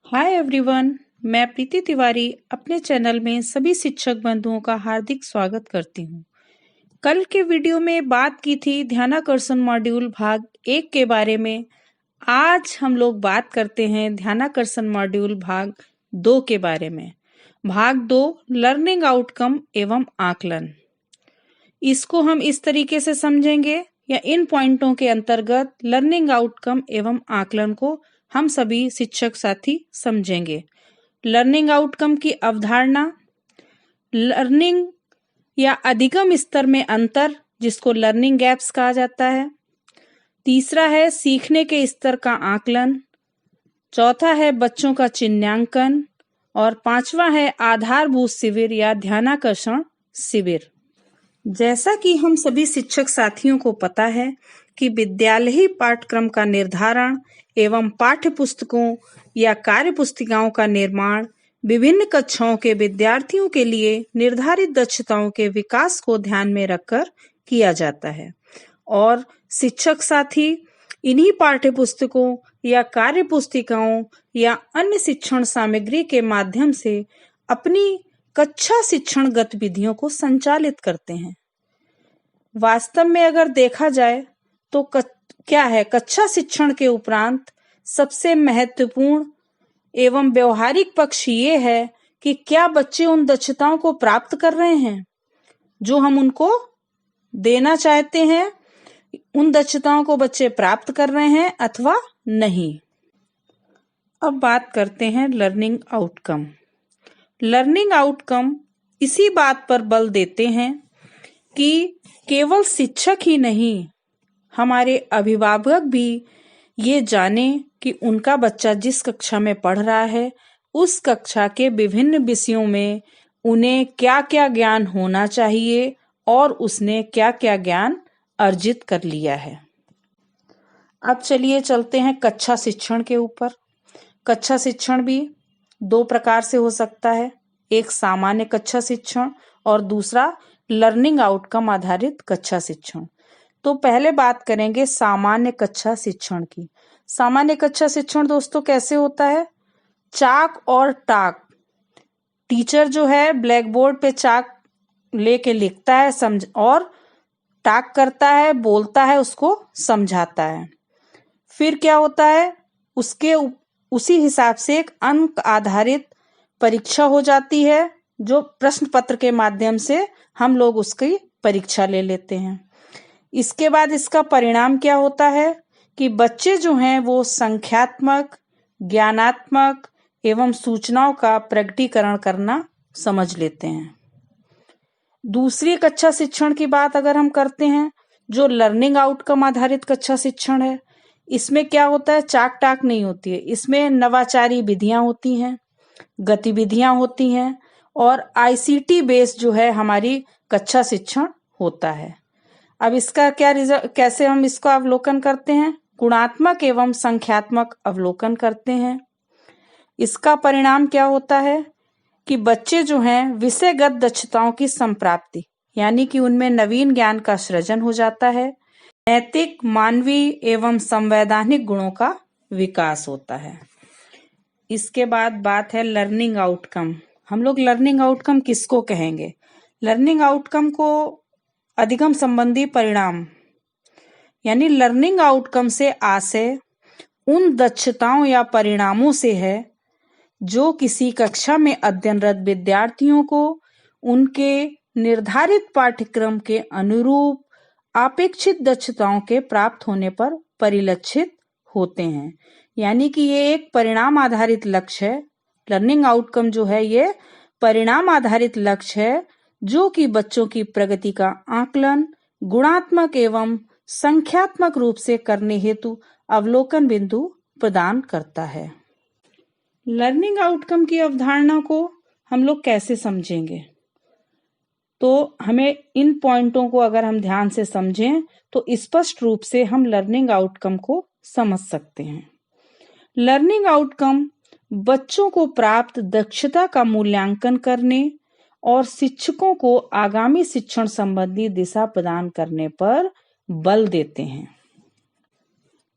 Hi everyone, मैं प्रीति तिवारी अपने channel में सभी शिक्षक बंधुओं का हार्दिक स्वागत करती हूँ। कल के वीडियो में बात की थी ध्यानाकर्षण मॉड्यूल भाग 1 के बारे में। आज हम लोग बात करते हैं ध्यानाकर्षण मॉड्यूल भाग 2 के बारे में। भाग 2 लर्निंग आउटकम एवं आकलन। इसको हम इस तरीके से समझेंगे या इन पॉइंटों के अंतर्गत लर्निंग आउटकम एवं आकलन को हम सभी शिक्षक साथी समझेंगे। लर्निंग आउटकम की अवधारणा, लर्निंग या अधिगम स्तर में अंतर जिसको लर्निंग गैप्स कहा जाता है। तीसरा है सीखने के स्तर का आकलन। चौथा है बच्चों का चिन्हांकन और पांचवा है आधारभूत शिविर या ध्यानाकर्षण शिविर। जैसा कि हम सभी शिक्षक साथियों को पता है कि विद्यालयी पाठ्यक्रम का निर्धारण एवं पाठ्य पुस्तकों या कार्य पुस्तिकाओं का निर्माण विभिन्न कक्षाओं के विद्यार्थियों के लिए निर्धारित दक्षताओं के विकास को ध्यान में रखकर किया जाता है और शिक्षक साथी इन्हीं पाठ्य पुस्तकों या कार्य पुस्तिकाओं या अन्य शिक्षण सामग्री के माध्यम से अपनी कक्षा शिक्षण गतिविधियों को संचालित करते हैं। वास्तव में अगर देखा जाए तो क्या है, कक्षा शिक्षण के उपरांत सबसे महत्वपूर्ण एवं व्यवहारिक पक्ष ये है कि क्या बच्चे उन दक्षताओं को प्राप्त कर रहे हैं जो हम उनको देना चाहते हैं, उन दक्षताओं को बच्चे प्राप्त कर रहे हैं अथवा नहीं। अब बात करते हैं लर्निंग आउटकम। लर्निंग आउटकम इसी बात पर बल देते हैं कि केवल शिक्षक ही नहीं, हमारे अभिभावक भी ये जाने कि उनका बच्चा जिस कक्षा में पढ़ रहा है उस कक्षा के विभिन्न विषयों में उन्हें क्या क्या ज्ञान होना चाहिए और उसने क्या क्या ज्ञान अर्जित कर लिया है। अब चलिए चलते हैं कक्षा शिक्षण के ऊपर। कक्षा शिक्षण भी दो प्रकार से हो सकता है, एक सामान्य कक्षा शिक्षण और दूसरा लर्निंग आउटकम आधारित कक्षा शिक्षण। तो पहले बात करेंगे सामान्य कक्षा शिक्षण की। सामान्य कक्षा शिक्षण दोस्तों कैसे होता है? चाक और टाक, टीचर जो है ब्लैक बोर्ड पे चाक लेके लिखता है समझ और टाक करता है, बोलता है, उसको समझाता है। फिर क्या होता है, उसके उसी हिसाब से एक अंक आधारित परीक्षा हो जाती है जो प्रश्न पत्र के माध्यम से हम लोग उसकी परीक्षा ले लेते हैं। इसके बाद इसका परिणाम क्या होता है कि बच्चे जो हैं वो संख्यात्मक, ज्ञानात्मक एवं सूचनाओं का प्रकटीकरण करना समझ लेते हैं। दूसरी कक्षा शिक्षण की बात अगर हम करते हैं जो लर्निंग आउटकम आधारित कक्षा शिक्षण है, इसमें क्या होता है, चाक टाक नहीं होती है, इसमें नवाचारी विधियां होती हैं, गतिविधियां होती हैं और आईसीटी बेस जो है हमारी कक्षा शिक्षण होता है। अब इसका क्या रिजल्ट, कैसे हम इसका अवलोकन करते हैं? गुणात्मक एवं संख्यात्मक अवलोकन करते हैं। इसका परिणाम क्या होता है कि बच्चे जो हैं विषयगत दक्षताओं की संप्राप्ति यानी कि उनमें नवीन ज्ञान का सृजन हो जाता है। नैतिक, मानवीय एवं संवैधानिक गुणों का विकास होता है। इसके बाद बात है लर्निंग आउटकम। हम लोग लर्निंग आउटकम किसको कहेंगे? लर्निंग आउटकम को अधिगम संबंधी परिणाम यानी लर्निंग आउटकम से आशय उन दक्षताओं या परिणामों से है जो किसी कक्षा में अध्ययनरत विद्यार्थियों को उनके निर्धारित पाठ्यक्रम के अनुरूप अपेक्षित दक्षताओं के प्राप्त होने पर परिलक्षित होते हैं। यानी कि ये एक परिणाम आधारित लक्ष्य है। लर्निंग आउटकम जो है ये परिणाम आधारित लक्ष्य है जो कि बच्चों की प्रगति का आकलन गुणात्मक एवं संख्यात्मक रूप से करने हेतु अवलोकन बिंदु प्रदान करता है। लर्निंग आउटकम की अवधारणा को हम लोग कैसे समझेंगे? तो हमें इन पॉइंटों को अगर हम ध्यान से समझें तो स्पष्ट रूप से हम लर्निंग आउटकम को समझ सकते हैं। लर्निंग आउटकम बच्चों को प्राप्त दक्षता का मूल्यांकन करने और शिक्षकों को आगामी शिक्षण संबंधी दिशा प्रदान करने पर बल देते हैं।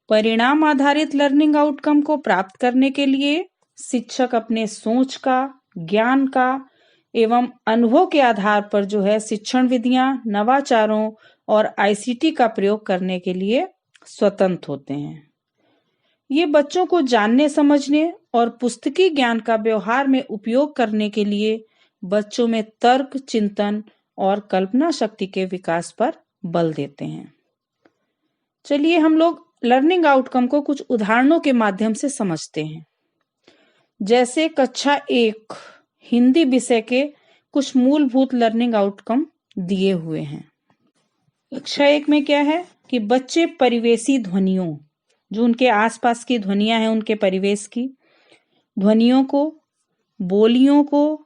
परिणाम आधारित लर्निंग आउटकम को प्राप्त करने के लिए शिक्षक अपने सोच का, ज्ञान का एवं अनुभव के आधार पर जो है शिक्षण विधियां, नवाचारों और आईसीटी का प्रयोग करने के लिए स्वतंत्र होते हैं। ये बच्चों को जानने, समझने और पुस्तकीय ज्ञान का व्यवहार में उपयोग करने के लिए बच्चों में तर्क, चिंतन और कल्पना शक्ति के विकास पर बल देते हैं। चलिए हम लोग लर्निंग आउटकम को कुछ उदाहरणों के माध्यम से समझते हैं। जैसे कक्षा 1 हिंदी विषय के कुछ मूलभूत लर्निंग आउटकम दिए हुए हैं। कक्षा 1 में क्या है कि बच्चे परिवेशी ध्वनियों, जो उनके आसपास की ध्वनियां हैं, उनके परिवेश की ध्वनियों को, बोलियों को,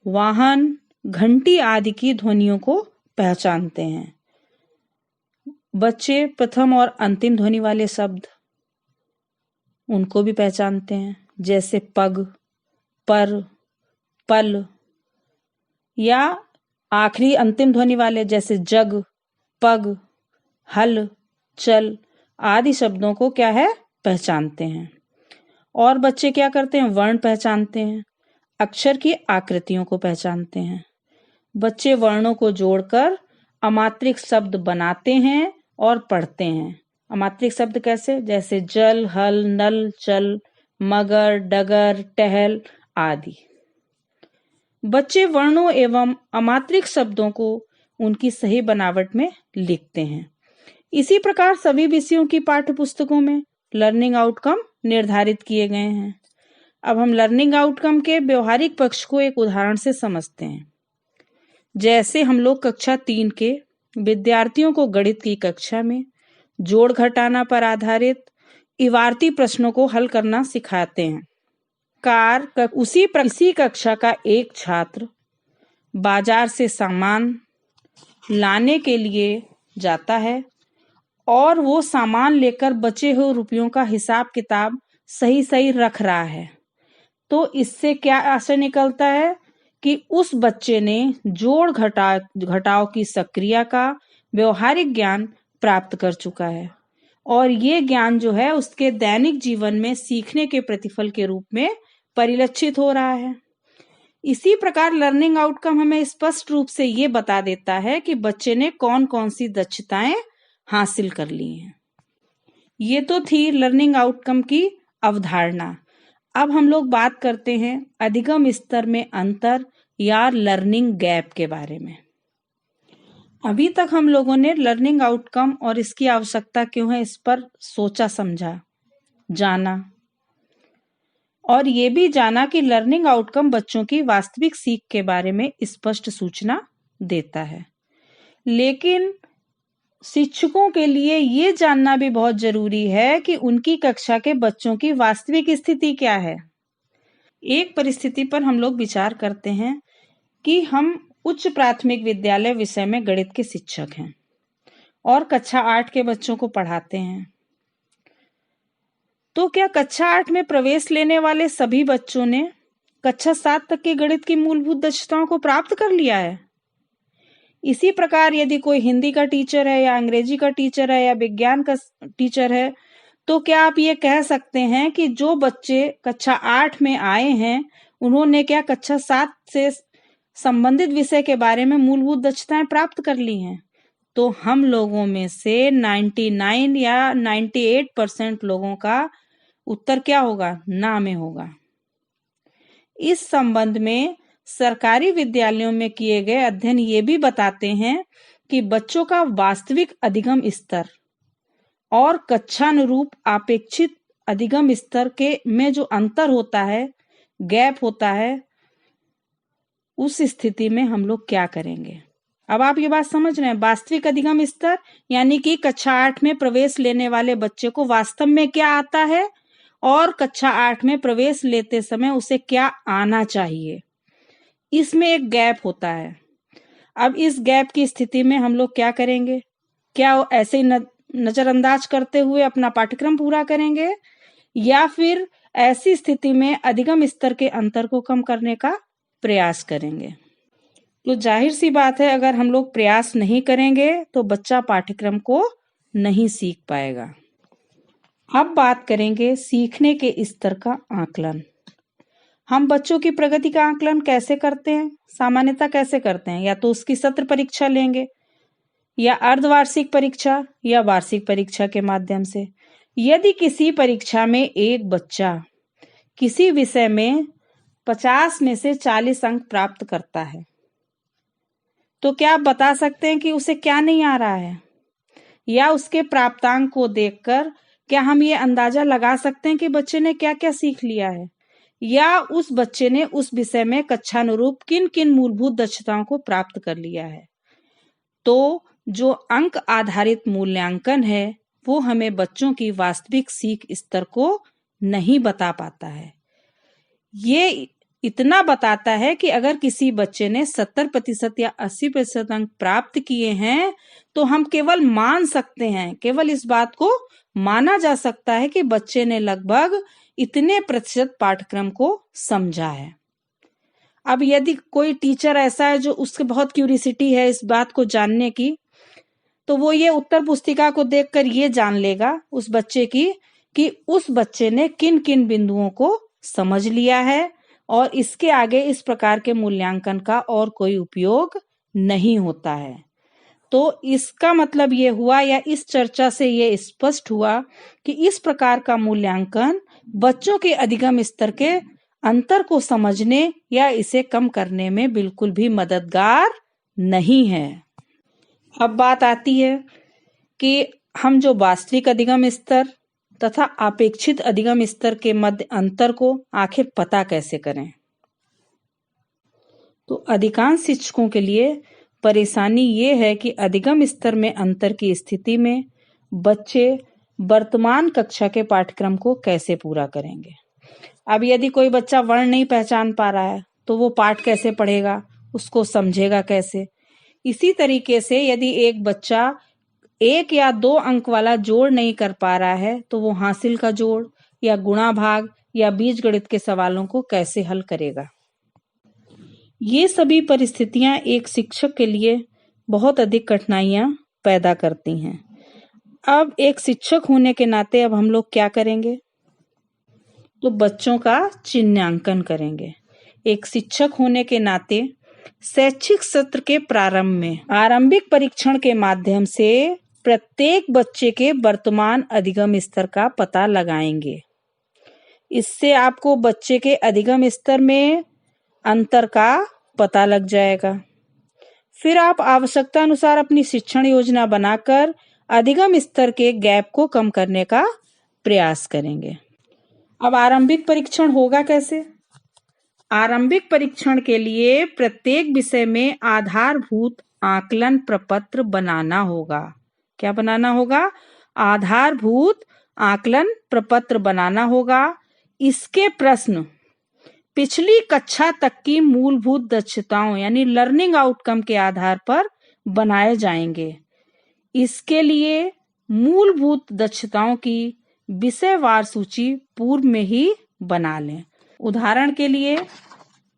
वाहन, घंटी आदि की ध्वनियों को पहचानते हैं। बच्चे प्रथम और अंतिम ध्वनि वाले शब्द उनको भी पहचानते हैं, जैसे पग, पर, पल, या आखिरी अंतिम ध्वनि वाले जैसे जग, पग, हल, चल आदि शब्दों को क्या है पहचानते हैं। और बच्चे क्या करते हैं, वर्ण पहचानते हैं, अक्षर की आकृतियों को पहचानते हैं। बच्चे वर्णों को जोड़कर अमात्रिक शब्द बनाते हैं और पढ़ते हैं। अमात्रिक शब्द कैसे, जैसे जल, हल, नल, चल, मगर, डगर, टहल आदि। बच्चे वर्णों एवं अमात्रिक शब्दों को उनकी सही बनावट में लिखते हैं। इसी प्रकार सभी विषयों की पाठ्य पुस्तकों में लर्निंग आउटकम निर्धारित किए गए हैं। अब हम लर्निंग आउटकम के व्यवहारिक पक्ष को एक उदाहरण से समझते हैं। जैसे हम लोग कक्षा 3 के विद्यार्थियों को गणित की कक्षा में जोड़ घटाना पर आधारित इवारती प्रश्नों को हल करना सिखाते हैं। उसी कक्षा का एक छात्र बाजार से सामान लाने के लिए जाता है और वो सामान लेकर बचे हुए रुपयों का हिसाब किताब सही सही रख रहा है। तो इससे क्या आशय निकलता है कि उस बच्चे ने जोड़ घटाव की सक्रिया का व्यवहारिक ज्ञान प्राप्त कर चुका है और ये ज्ञान जो है उसके दैनिक जीवन में सीखने के प्रतिफल के रूप में परिलक्षित हो रहा है। इसी प्रकार लर्निंग आउटकम हमें स्पष्ट रूप से ये बता देता है कि बच्चे ने कौन कौन सी दक्षताएं हासिल कर ली हैं। ये तो थी लर्निंग आउटकम की अवधारणा। अब हम लोग बात करते हैं अधिगम स्तर में अंतर या लर्निंग गैप के बारे में। अभी तक हम लोगों ने लर्निंग आउटकम और इसकी आवश्यकता क्यों है इस पर सोचा, समझा, जाना और ये भी जाना कि लर्निंग आउटकम बच्चों की वास्तविक सीख के बारे में स्पष्ट सूचना देता है। लेकिन शिक्षकों के लिए ये जानना भी बहुत जरूरी है कि उनकी कक्षा के बच्चों की वास्तविक स्थिति क्या है। एक परिस्थिति पर हम लोग विचार करते हैं कि हम उच्च प्राथमिक विद्यालय विषय में गणित के शिक्षक हैं और कक्षा 8 के बच्चों को पढ़ाते हैं। तो क्या कक्षा 8 में प्रवेश लेने वाले सभी बच्चों ने कक्षा 7 तक के गणित की मूलभूत दक्षताओं को प्राप्त कर लिया है? इसी प्रकार यदि कोई हिंदी का टीचर है या अंग्रेजी का टीचर है या विज्ञान का टीचर है, तो क्या आप ये कह सकते हैं कि जो बच्चे कक्षा 8 में आए हैं उन्होंने क्या कक्षा 7 से संबंधित विषय के बारे में मूलभूत दक्षताएं प्राप्त कर ली हैं? तो हम लोगों में से 99 या 98% लोगों का उत्तर क्या होगा? ना में होगा। इस संबंध में सरकारी विद्यालयों में किए गए अध्ययन ये भी बताते हैं कि बच्चों का वास्तविक अधिगम स्तर और कक्षानुरूप अपेक्षित अधिगम स्तर के में जो अंतर होता है, गैप होता है, उस स्थिति में हम लोग क्या करेंगे? अब आप ये बात समझ रहे हैं। वास्तविक अधिगम स्तर यानी कि कक्षा 8 में प्रवेश लेने वाले बच्चे को वास्तव में क्या आता है और कक्षा 8 में प्रवेश लेते समय उसे क्या आना चाहिए, इसमें एक गैप होता है। अब इस गैप की स्थिति में हम लोग क्या करेंगे? क्या ऐसे ही नजरअंदाज करते हुए अपना पाठ्यक्रम पूरा करेंगे या फिर ऐसी स्थिति में अधिगम स्तर के अंतर को कम करने का प्रयास करेंगे? तो जाहिर सी बात है, अगर हम लोग प्रयास नहीं करेंगे तो बच्चा पाठ्यक्रम को नहीं सीख पाएगा। अब बात करेंगे सीखने के स्तर का आकलन। हम बच्चों की प्रगति का आकलन कैसे करते हैं? सामान्यतः कैसे करते हैं? या तो उसकी सत्र परीक्षा लेंगे, या अर्धवार्षिक परीक्षा, या वार्षिक परीक्षा के माध्यम से। यदि किसी परीक्षा में एक बच्चा किसी विषय में 50 में से 40 अंक प्राप्त करता है, तो क्या आप बता सकते हैं कि उसे क्या नहीं आ रहा है? या उसके प्राप्तांक को देखकर क्या हम ये अंदाजा लगा सकते हैं कि बच्चे ने क्या क्या सीख लिया है, या उस बच्चे ने उस विषय में कक्षानुरूप किन किन मूलभूत दक्षताओं को प्राप्त कर लिया है? तो जो अंक आधारित मूल्यांकन है वो हमें बच्चों की वास्तविक सीख स्तर को नहीं बता पाता है। ये इतना बताता है कि अगर किसी बच्चे ने 70% या 80% अंक प्राप्त किए हैं तो हम केवल मान सकते हैं, केवल इस बात को माना जा सकता है कि बच्चे ने लगभग इतने प्रतिशत पाठ्यक्रम को समझा है। अब यदि कोई टीचर ऐसा है जो उसके बहुत क्यूरियोसिटी है इस बात को जानने की, तो वो ये उत्तर पुस्तिका को देखकर ये जान लेगा उस बच्चे की कि उस बच्चे ने किन किन बिंदुओं को समझ लिया है और इसके आगे इस प्रकार के मूल्यांकन का और कोई उपयोग नहीं होता है। तो इसका मतलब ये हुआ, या इस चर्चा से ये स्पष्ट हुआ कि इस प्रकार का मूल्यांकन बच्चों के अधिगम स्तर के अंतर को समझने या इसे कम करने में बिल्कुल भी मददगार नहीं है। अब बात आती है कि हम जो वास्तविक अधिगम स्तर तथा अपेक्षित अधिगम स्तर के मध्य अंतर को आखिर पता कैसे करें। तो अधिकांश शिक्षकों के लिए परेशानी ये है कि अधिगम स्तर में अंतर की स्थिति में बच्चे वर्तमान कक्षा के पाठ्यक्रम को कैसे पूरा करेंगे। अब यदि कोई बच्चा वर्ण नहीं पहचान पा रहा है तो वो पाठ कैसे पढ़ेगा, उसको समझेगा कैसे। इसी तरीके से यदि एक बच्चा 1 या 2 अंक वाला जोड़ नहीं कर पा रहा है तो वो हासिल का जोड़ या गुणा भाग या बीजगणित के सवालों को कैसे हल करेगा। ये सभी परिस्थितियां एक शिक्षक के लिए बहुत अधिक कठिनाइयां पैदा करती हैं। अब एक शिक्षक होने के नाते अब हम लोग क्या करेंगे, तो बच्चों का चिन्हांकन करेंगे। एक शिक्षक होने के नाते शैक्षिक सत्र के प्रारंभ में आरंभिक परीक्षण के माध्यम से प्रत्येक बच्चे के वर्तमान अधिगम स्तर का पता लगाएंगे। इससे आपको बच्चे के अधिगम स्तर में अंतर का पता लग जाएगा। फिर आप आवश्यकता अनुसार अपनी शिक्षण योजना बनाकर अधिगम स्तर के गैप को कम करने का प्रयास करेंगे। अब आरंभिक परीक्षण होगा कैसे? आरंभिक परीक्षण के लिए प्रत्येक विषय में आधारभूत आकलन प्रपत्र बनाना होगा। क्या बनाना होगा? आधारभूत आकलन प्रपत्र बनाना होगा। इसके प्रश्न पिछली कक्षा तक की मूलभूत दक्षताओं यानी लर्निंग आउटकम के आधार पर बनाए जाएंगे। इसके लिए मूलभूत दक्षताओं की विषयवार सूची पूर्व में ही बना लें। उदाहरण के लिए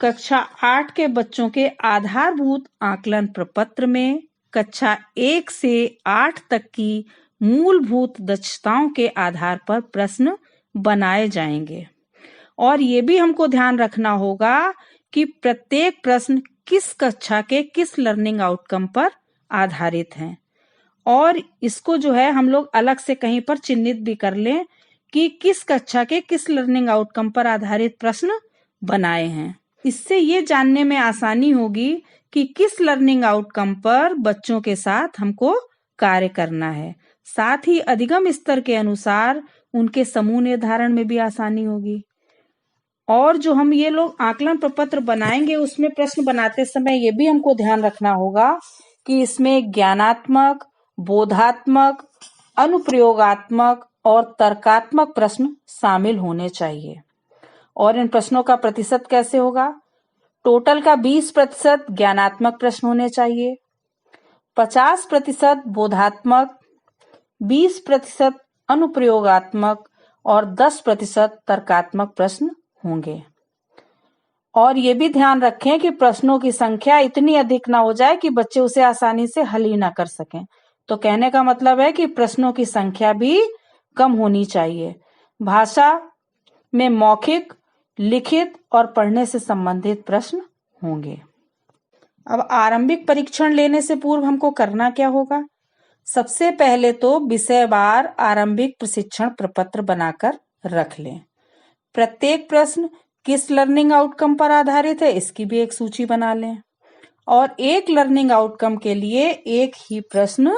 कक्षा 8 के बच्चों के आधारभूत आकलन प्रपत्र में कक्षा 1 से 8 तक की मूलभूत दक्षताओं के आधार पर प्रश्न बनाए जाएंगे। और ये भी हमको ध्यान रखना होगा कि प्रत्येक प्रश्न किस कक्षा के किस लर्निंग आउटकम पर आधारित हैं, और इसको जो है हम लोग अलग से कहीं पर चिन्हित भी कर लें कि किस कक्षा के किस लर्निंग आउटकम पर आधारित प्रश्न बनाए हैं। इससे ये जानने में आसानी होगी कि किस लर्निंग आउटकम पर बच्चों के साथ हमको कार्य करना है। साथ ही अधिगम स्तर के अनुसार उनके समूह निर्धारण में भी आसानी होगी। और जो हम ये लोग आकलन प्रपत्र बनाएंगे उसमें प्रश्न बनाते समय ये भी हमको ध्यान रखना होगा कि इसमें ज्ञानात्मक, बोधात्मक, अनुप्रयोगात्मक और तर्कात्मक प्रश्न शामिल होने चाहिए। और इन प्रश्नों का प्रतिशत कैसे होगा? टोटल का 20% ज्ञानात्मक प्रश्न होने चाहिए, 50% बोधात्मक, 20% अनुप्रयोगात्मक और 10% तर्कात्मक प्रश्न होंगे। और ये भी ध्यान रखें कि प्रश्नों की संख्या इतनी अधिक ना हो जाए कि बच्चे उसे आसानी से हल ही ना कर सकें। तो कहने का मतलब है कि प्रश्नों की संख्या भी कम होनी चाहिए। भाषा में मौखिक लिखित और पढ़ने से संबंधित प्रश्न होंगे। अब आरंभिक परीक्षण लेने से पूर्व हमको करना क्या होगा? सबसे पहले तो विषयवार आरंभिक प्रशिक्षण प्रपत्र बनाकर रख लें। प्रत्येक प्रश्न किस लर्निंग आउटकम पर आधारित है, इसकी भी एक सूची बना लें। और एक लर्निंग आउटकम के लिए एक ही प्रश्न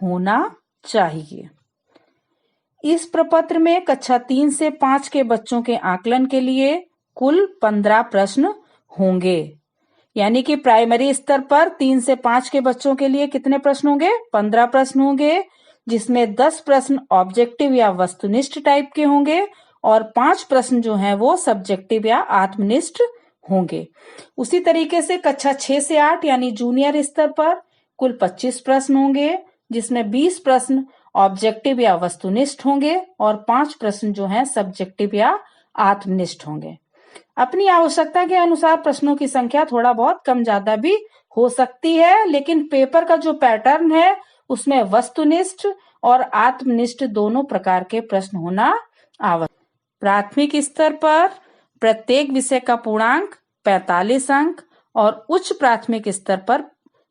होना चाहिए। इस प्रपत्र में कक्षा 3 से 5 के बच्चों के आकलन के लिए कुल 15 प्रश्न होंगे। यानी कि प्राइमरी स्तर पर 3 से 5 के बच्चों के लिए कितने प्रश्न होंगे? 15 प्रश्न होंगे, जिसमें 10 प्रश्न ऑब्जेक्टिव या वस्तुनिष्ठ टाइप के होंगे और 5 प्रश्न जो हैं वो सब्जेक्टिव या आत्मनिष्ठ होंगे। उसी तरीके से कक्षा 6 से 8 यानी जूनियर स्तर पर कुल 25 प्रश्न होंगे, जिसमें 20 प्रश्न ऑब्जेक्टिव या वस्तुनिष्ठ होंगे और 5 प्रश्न जो हैं सब्जेक्टिव या आत्मनिष्ठ होंगे। अपनी आवश्यकता के अनुसार प्रश्नों की संख्या थोड़ा बहुत कम ज्यादा भी हो सकती है, लेकिन पेपर का जो पैटर्न है उसमें वस्तुनिष्ठ और आत्मनिष्ठ दोनों प्रकार के प्रश्न होना आवश्यक। प्राथमिक स्तर पर प्रत्येक विषय का पूर्णांक 45 अंक और उच्च प्राथमिक स्तर पर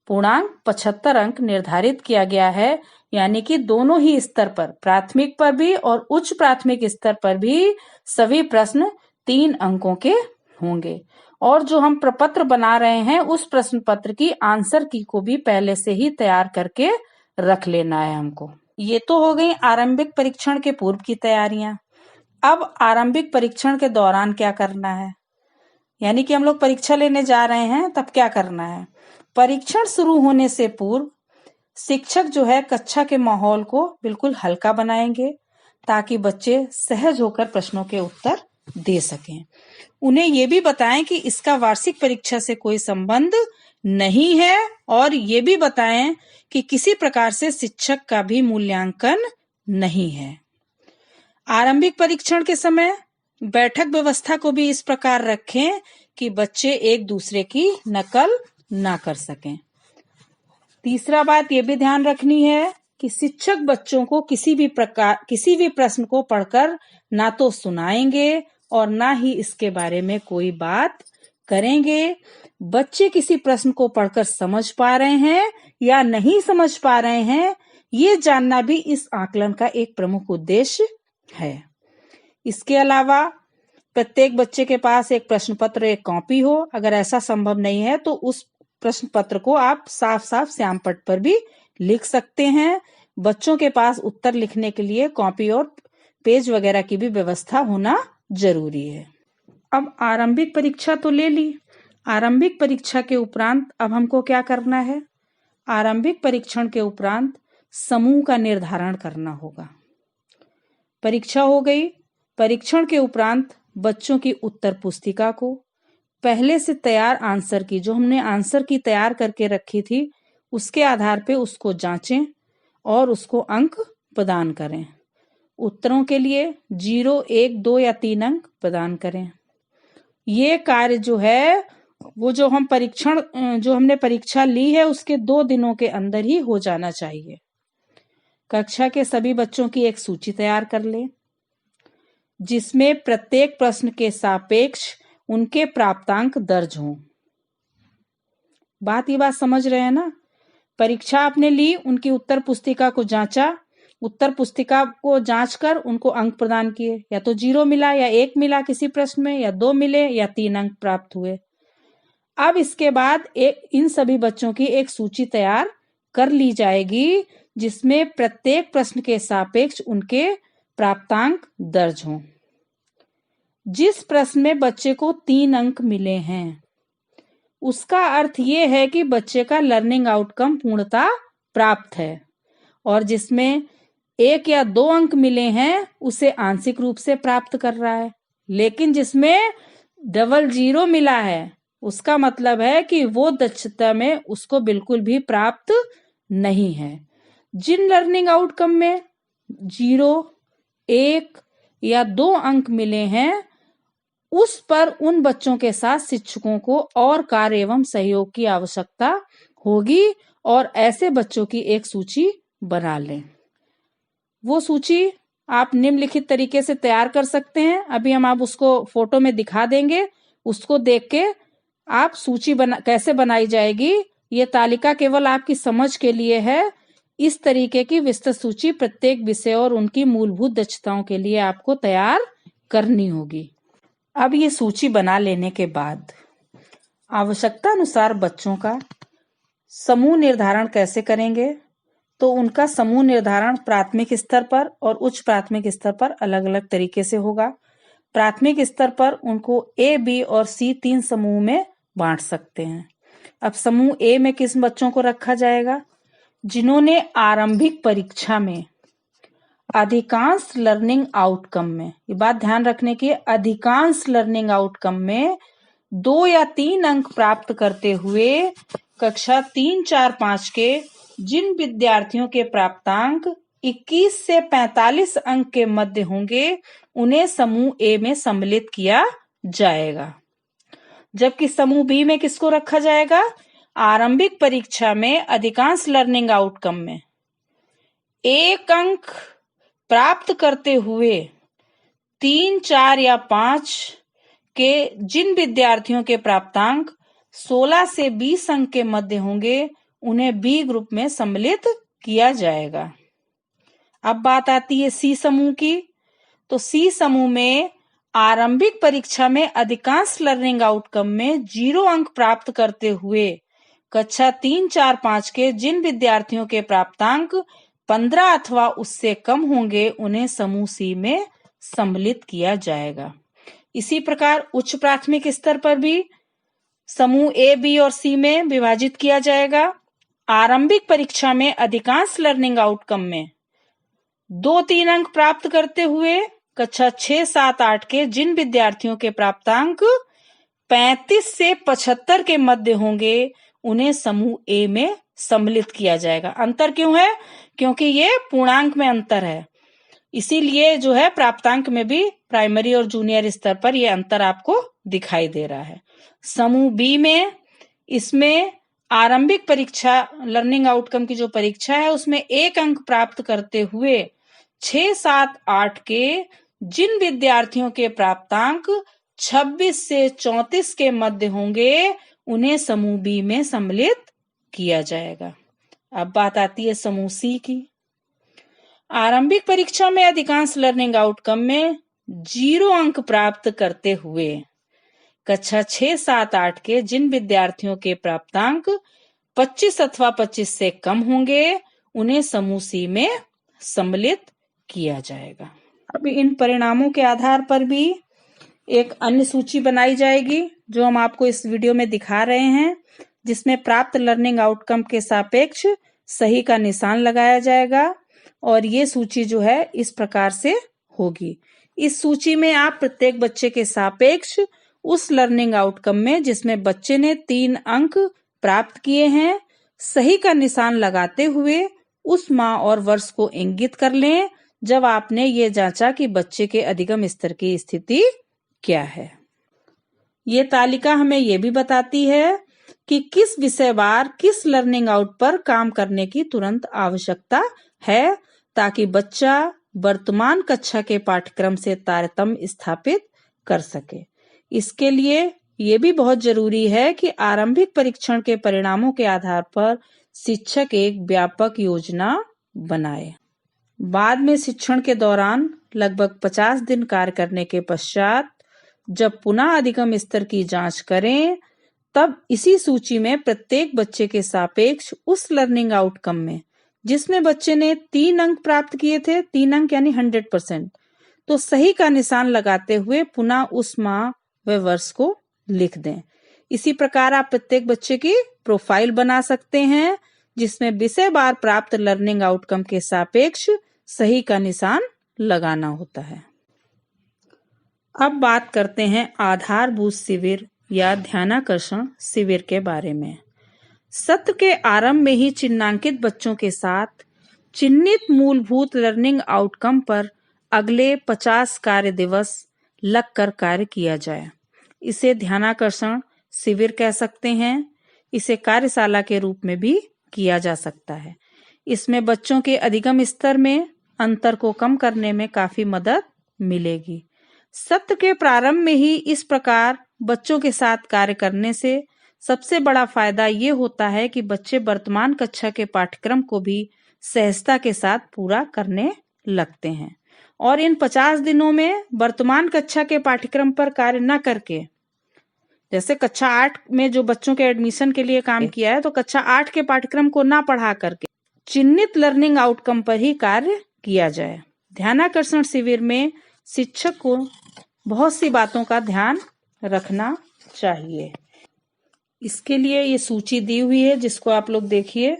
पूर्णांक 75 अंक निर्धारित किया गया है। यानी कि दोनों ही स्तर पर, प्राथमिक पर भी और उच्च प्राथमिक स्तर पर भी सभी प्रश्न 3 अंकों के होंगे। और जो हम प्रपत्र बना रहे हैं उस प्रश्न पत्र की आंसर की को भी पहले से ही तैयार करके रख लेना है हमको। ये तो हो गई आरंभिक परीक्षण के पूर्व की तैयारियां। अब आरंभिक परीक्षण के दौरान क्या करना है, यानी कि हम लोग परीक्षा लेने जा रहे हैं तब क्या करना है? परीक्षण शुरू होने से पूर्व शिक्षक जो है कक्षा के माहौल को बिल्कुल हल्का बनाएंगे ताकि बच्चे सहज होकर प्रश्नों के उत्तर दे सकें। उन्हें ये भी बताएं कि इसका वार्षिक परीक्षा से कोई संबंध नहीं है और ये भी बताएं कि किसी प्रकार से शिक्षक का भी मूल्यांकन नहीं है। आरंभिक परीक्षण के समय बैठक व्यवस्था को भी इस प्रकार रखें कि बच्चे एक दूसरे की नकल ना कर सकें। तीसरा बात ये भी ध्यान रखनी है कि शिक्षक बच्चों को किसी भी प्रश्न को पढ़कर ना तो सुनाएंगे और ना ही इसके बारे में कोई बात करेंगे। बच्चे किसी प्रश्न को पढ़कर समझ पा रहे हैं या नहीं समझ पा रहे हैं, ये जानना भी इस आकलन का एक प्रमुख उद्देश्य है। इसके अलावा प्रत्येक बच्चे के पास एक प्रश्न पत्र, एक कॉपी हो। अगर ऐसा संभव नहीं है तो उस प्रश्न पत्र को आप साफ साफ श्याम पट्ट पर भी लिख सकते हैं। बच्चों के पास उत्तर लिखने के लिए कॉपी और पेज वगैरह की भी व्यवस्था होना जरूरी है। अब आरंभिक परीक्षा तो ले ली। आरंभिक परीक्षा के उपरांत अब हमको क्या करना है? आरंभिक परीक्षण के उपरांत समूह का निर्धारण करना होगा। परीक्षा हो गई। परीक्षण के उपरांत बच्चों की उत्तर पुस्तिका को पहले से तैयार आंसर की, जो हमने आंसर की तैयार करके रखी थी, उसके आधार पे उसको जांचें और उसको अंक प्रदान करें। उत्तरों के लिए 0, 1, 2 या 3 अंक प्रदान करें। ये कार्य जो है वो जो हमने परीक्षा ली है उसके 2 दिनों के अंदर ही हो जाना चाहिए। कक्षा के सभी बच्चों की एक सूची तैयार कर लें जिसमें प्रत्येक प्रश्न के सापेक्ष उनके प्राप्तांक दर्ज हों। बात समझ रहे हैं ना? परीक्षा आपने ली, उनकी उत्तर पुस्तिका को जांचा, उत्तर पुस्तिका को जांचकर उनको अंक प्रदान किए। या तो 0 मिला या 1 मिला किसी प्रश्न में, या 2 मिले या 3 अंक प्राप्त हुए। अब इसके बाद इन सभी बच्चों की एक सूची तैयार कर ली जाएगी जिसमें प्रत्येक प्रश्न के सापेक्ष उनके प्राप्तांक दर्ज हों। जिस प्रश्न में बच्चे को 3 अंक मिले हैं उसका अर्थ ये है कि बच्चे का लर्निंग आउटकम पूर्णतः प्राप्त है, और जिसमें 1 या 2 अंक मिले हैं उसे आंशिक रूप से प्राप्त कर रहा है। लेकिन जिसमें 00 मिला है उसका मतलब है कि वो दक्षता में उसको बिल्कुल भी प्राप्त नहीं है। जिन लर्निंग आउटकम में 0, 1 या 2 अंक मिले हैं उस पर उन बच्चों के साथ शिक्षकों को और कार्य एवं सहयोग की आवश्यकता होगी, और ऐसे बच्चों की एक सूची बना लें। वो सूची आप निम्नलिखित तरीके से तैयार कर सकते हैं। अभी हम आप उसको फोटो में दिखा देंगे, उसको देख के आप सूची कैसे बनाई जाएगी, ये तालिका केवल आपकी समझ के लिए है। इस तरीके की विस्तृत सूची प्रत्येक विषय और उनकी मूलभूत दक्षताओं के लिए आपको तैयार करनी होगी। अब ये सूची बना लेने के बाद आवश्यकता अनुसार बच्चों का समूह निर्धारण कैसे करेंगे, तो उनका समूह निर्धारण प्राथमिक स्तर पर और उच्च प्राथमिक स्तर पर अलग अलग तरीके से होगा। प्राथमिक स्तर पर उनको ए, बी और सी 3 समूह में बांट सकते हैं। अब समूह ए में किस बच्चों को रखा जाएगा? जिन्होंने आरंभिक परीक्षा में अधिकांश लर्निंग आउटकम में, ये बात ध्यान रखने की, अधिकांश लर्निंग आउटकम में 2 या 3 अंक प्राप्त करते हुए कक्षा 3, 4, 5 के जिन विद्यार्थियों के प्राप्तांक 21 से 45 अंक के मध्य होंगे, उन्हें समूह ए में सम्मिलित किया जाएगा। जबकि समूह बी में किसको रखा जाएगा? आरंभिक परीक्षा में अधिकांश लर्निंग आउटकम में 1 अंक प्राप्त करते हुए 3, 4 या 5 के जिन विद्यार्थियों के प्राप्तांक 16 से 20 अंक के मध्य होंगे, उन्हें बी ग्रुप में सम्मिलित किया जाएगा। अब बात आती है सी समूह की। तो सी समूह में आरंभिक परीक्षा में अधिकांश लर्निंग आउटकम में 0 अंक प्राप्त करते हुए कक्षा 3, 4, 5 के जिन विद्यार्थियों के प्राप्तांक 15 अथवा उससे कम होंगे, उन्हें समूह सी में सम्मिलित किया जाएगा। इसी प्रकार उच्च प्राथमिक स्तर पर भी समूह ए, बी और सी में विभाजित किया जाएगा। आरंभिक परीक्षा में अधिकांश लर्निंग आउटकम में 2-3 अंक प्राप्त करते हुए कक्षा 6, 7, 8 के जिन विद्यार्थियों के प्राप्तांक 35 से 75 के मध्य होंगे, उन्हें समूह ए में सम्मिलित किया जाएगा। अंतर क्यों है? क्योंकि ये पूर्णांक में अंतर है, इसीलिए जो है प्राप्तांक में भी प्राइमरी और जूनियर स्तर पर यह अंतर आपको दिखाई दे रहा है। समूह बी में, इसमें आरंभिक परीक्षा लर्निंग आउटकम की जो परीक्षा है, उसमें 1 अंक प्राप्त करते हुए 6, 7, 8 के जिन विद्यार्थियों के प्राप्तांक 26 से 34 के मध्य होंगे, उन्हें समूह बी में सम्मिलित किया जाएगा। अब बात आती है समूह सी की। आरंभिक परीक्षा में अधिकांश लर्निंग आउटकम में 0 अंक प्राप्त करते हुए कक्षा 6, 7, 8 के जिन विद्यार्थियों के प्राप्तांक 25 अथवा 25 से कम होंगे, उन्हें समूह सी में सम्मिलित किया जाएगा। अब इन परिणामों के आधार पर भी एक अन्य सूची बनाई जाएगी, जो हम आपको इस वीडियो में दिखा रहे हैं, जिसमें प्राप्त लर्निंग आउटकम के सापेक्ष सही का निशान लगाया जाएगा। और ये सूची जो है इस प्रकार से होगी। इस सूची में आप प्रत्येक बच्चे के सापेक्ष उस लर्निंग आउटकम में जिसमें बच्चे ने 3 अंक प्राप्त किए हैं, सही का निशान लगाते हुए उस माह और वर्ष को इंगित कर लें जब आपने ये जांचा कि बच्चे के अधिगम स्तर की स्थिति क्या है। ये तालिका हमें ये भी बताती है कि किस विषयवार किस लर्निंग आउट पर काम करने की तुरंत आवश्यकता है, ताकि बच्चा वर्तमान कक्षा के पाठ्यक्रम से तारतम्य स्थापित कर सके। इसके लिए ये भी बहुत जरूरी है कि आरंभिक परीक्षण के परिणामों के आधार पर शिक्षक एक व्यापक योजना बनाए। बाद में शिक्षण के दौरान लगभग 50 दिन कार्य करने के पश्चात जब पुनः अधिगम स्तर की जांच करें, तब इसी सूची में प्रत्येक बच्चे के सापेक्ष उस लर्निंग आउटकम में जिसमें बच्चे ने 3 अंक प्राप्त किए थे, 3 अंक यानी 100%, तो सही का निशान लगाते हुए पुनः उस माह व वर्ष को लिख दें। इसी प्रकार आप प्रत्येक बच्चे की प्रोफाइल बना सकते हैं, जिसमें विषय बार प्राप्त लर्निंग आउटकम के सापेक्ष सही का निशान लगाना होता है। अब बात करते हैं आधारभूत शिविर या ध्यानाकर्षण शिविर के बारे में। सत्र के आरंभ में ही चिन्हांकित बच्चों के साथ चिन्हित मूलभूत लर्निंग आउटकम पर अगले 50 कार्य दिवस लगकर कार्य किया जाए। इसे ध्यानाकर्षण शिविर कह सकते हैं। इसे कार्यशाला के रूप में भी किया जा सकता है। इसमें बच्चों के अधिगम स्तर में अंतर को कम करने में काफी मदद मिलेगी। सत्र के प्रारंभ में ही इस प्रकार बच्चों के साथ कार्य करने से सबसे बड़ा फायदा ये होता है कि बच्चे वर्तमान कक्षा के पाठ्यक्रम को भी सहजता के साथ पूरा करने लगते हैं और इन 50 दिनों में वर्तमान कक्षा के पाठ्यक्रम पर कार्य न करके, जैसे कक्षा 8 में जो बच्चों के एडमिशन के लिए काम किया है, तो कक्षा 8 के पाठ्यक्रम को ना पढ़ा करके चिन्हित लर्निंग आउटकम पर ही कार्य किया जाए। ध्यानाकर्षण शिविर में शिक्षक को बहुत सी बातों का ध्यान रखना चाहिए। इसके लिए ये सूची दी हुई है जिसको आप लोग देखिए,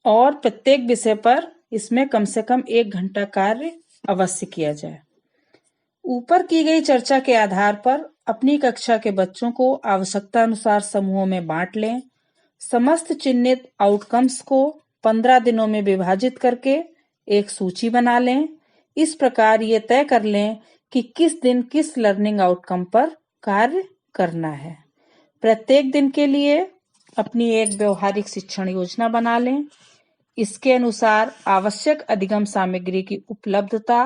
और प्रत्येक विषय पर इसमें कम से कम 1 घंटा कार्य अवश्य किया जाए। ऊपर की गई चर्चा के आधार पर अपनी कक्षा के बच्चों को आवश्यकता अनुसार समूहों में बांट लें। समस्त चिन्हित आउटकम्स को 15 दिनों में विभाजित करके एक सूची बना लें। इस प्रकार ये तय कर लें कि किस दिन किस लर्निंग आउटकम पर कार्य करना है। प्रत्येक दिन के लिए अपनी एक व्यवहारिक शिक्षण योजना बना लें। इसके अनुसार आवश्यक अधिगम सामग्री की उपलब्धता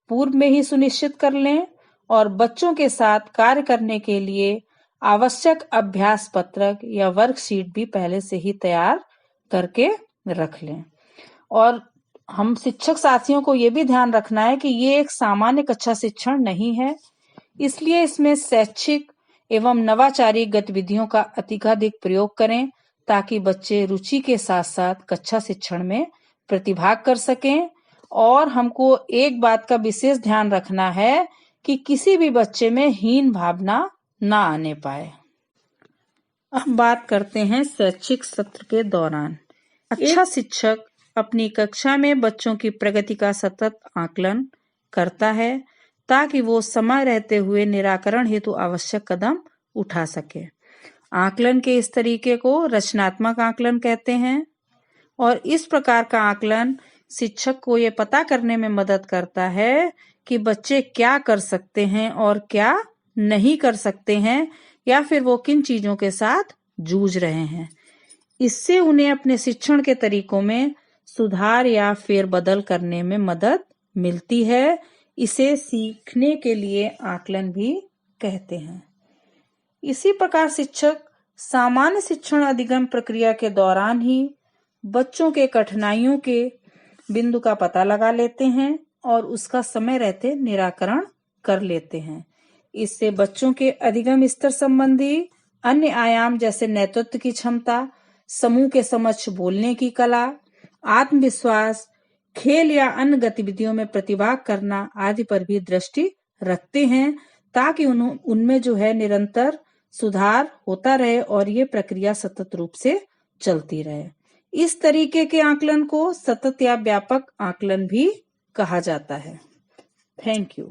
पूर्व में ही सुनिश्चित कर लें और बच्चों के साथ कार्य करने के लिए आवश्यक अभ्यास पत्रक या वर्कशीट भी पहले से ही तैयार करके रख लें। और हम शिक्षक साथियों को ये भी ध्यान रखना है कि ये एक सामान्य कक्षा शिक्षण नहीं है, इसलिए इसमें शैक्षिक एवं नवाचारी गतिविधियों का अधिकाधिक प्रयोग करें ताकि बच्चे रुचि के साथ साथ कक्षा शिक्षण में प्रतिभाग कर सकें। और हमको एक बात का विशेष ध्यान रखना है कि किसी भी बच्चे में हीन भावना ना आने पाए। अब बात करते हैं शैक्षिक सत्र के दौरान। अच्छा शिक्षक अपनी कक्षा में बच्चों की प्रगति का सतत आकलन करता है ताकि वो समय रहते हुए निराकरण हेतु आवश्यक कदम उठा सके। आकलन के इस तरीके को रचनात्मक आकलन कहते हैं और इस प्रकार का आकलन शिक्षक को ये पता करने में मदद करता है कि बच्चे क्या कर सकते हैं और क्या नहीं कर सकते हैं, या फिर वो किन चीजों के साथ जूझ रहे हैं। इससे उन्हें अपने शिक्षण के तरीकों में सुधार या फेरबदल करने में मदद मिलती है। इसे सीखने के लिए आकलन भी कहते हैं। इसी प्रकार शिक्षक सामान्य शिक्षण अधिगम प्रक्रिया के दौरान ही बच्चों के कठिनाइयों के बिंदु का पता लगा लेते हैं और उसका समय रहते निराकरण कर लेते हैं। इससे बच्चों के अधिगम स्तर संबंधी अन्य आयाम जैसे नेतृत्व की क्षमता, समूह के समक्ष बोलने की कला, आत्मविश्वास, खेल या अन्य गतिविधियों में प्रतिभाग करना आदि पर भी दृष्टि रखते हैं ताकि उनमें जो है निरंतर सुधार होता रहे और ये प्रक्रिया सतत रूप से चलती रहे। इस तरीके के आकलन को सतत या व्यापक आकलन भी कहा जाता है। Thank you.